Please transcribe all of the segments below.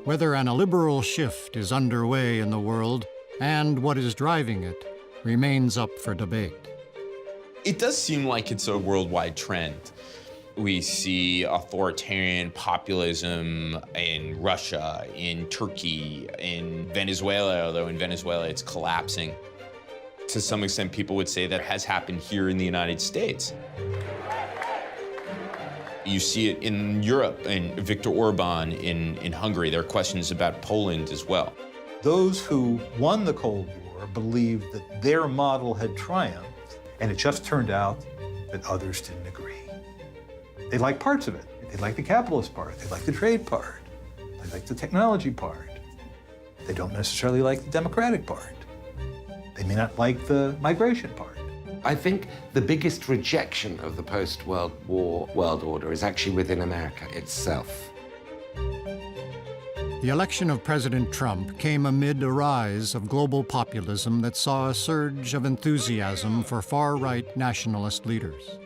Whether an illiberal shift is underway in the world and what is driving it remains up for debate. It does seem like it's a worldwide trend. We see authoritarian populism in Russia, in Turkey, in Venezuela, although in Venezuela it's collapsing. To some extent, people would say that has happened here in the United States. You see it in Europe, and Viktor Orban in Hungary. There are questions about Poland as well. Those who won the Cold War believed that their model had triumphed, and it just turned out that others didn't agree. They like parts of it. They like the capitalist part. They like the trade part. They like the technology part. They don't necessarily like the democratic part. They may not like the migration part. I think the biggest rejection of the post-World War world order is actually within America itself. The election of President Trump came amid a rise of global populism that saw a surge of enthusiasm for far-right nationalist leaders.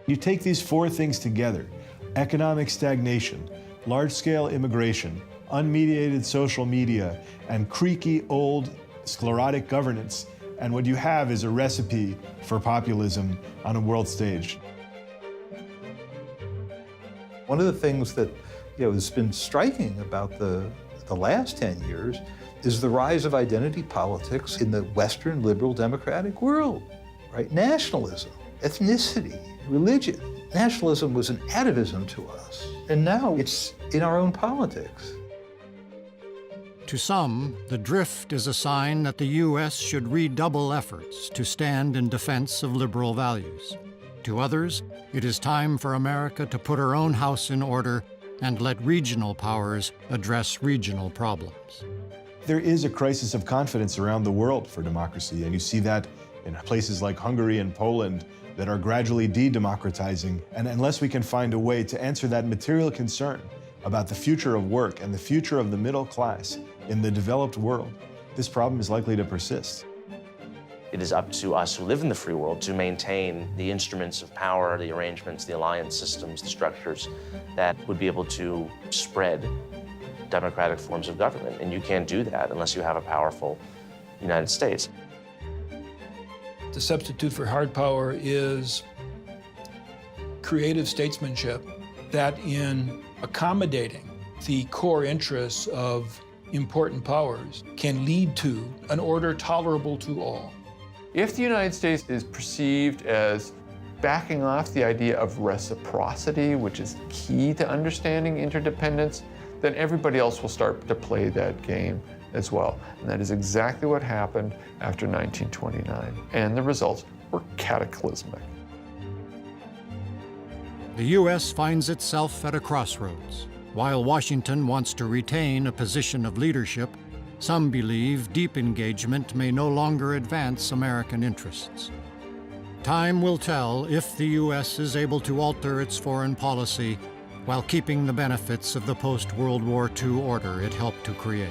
You take these four things together: economic stagnation, large-scale immigration, unmediated social media, and creaky old sclerotic governance, and what you have is a recipe for populism on a world stage. One of the things that has been striking about the last 10 years is the rise of identity politics in the Western liberal democratic world, right? Nationalism, ethnicity, religion. Nationalism was an atavism to us, and now it's in our own politics. To some, the drift is a sign that the U.S. should redouble efforts to stand in defense of liberal values. To others, it is time for America to put her own house in order and let regional powers address regional problems. There is a crisis of confidence around the world for democracy, and you see that in places like Hungary and Poland that are gradually de-democratizing. And unless we can find a way to answer that material concern about the future of work and the future of the middle class in the developed world, this problem is likely to persist. It is up to us who live in the free world to maintain the instruments of power, the arrangements, the alliance systems, the structures that would be able to spread democratic forms of government. And you can't do that unless you have a powerful United States. The substitute for hard power is creative statesmanship that, in accommodating the core interests of important powers, can lead to an order tolerable to all. If the United States is perceived as backing off the idea of reciprocity, which is key to understanding interdependence, then everybody else will start to play that game as well. And that is exactly what happened after 1929. And the results were cataclysmic. The U.S. finds itself at a crossroads. While Washington wants to retain a position of leadership, some believe deep engagement may no longer advance American interests. Time will tell if the U.S. is able to alter its foreign policy while keeping the benefits of the post-World War II order it helped to create.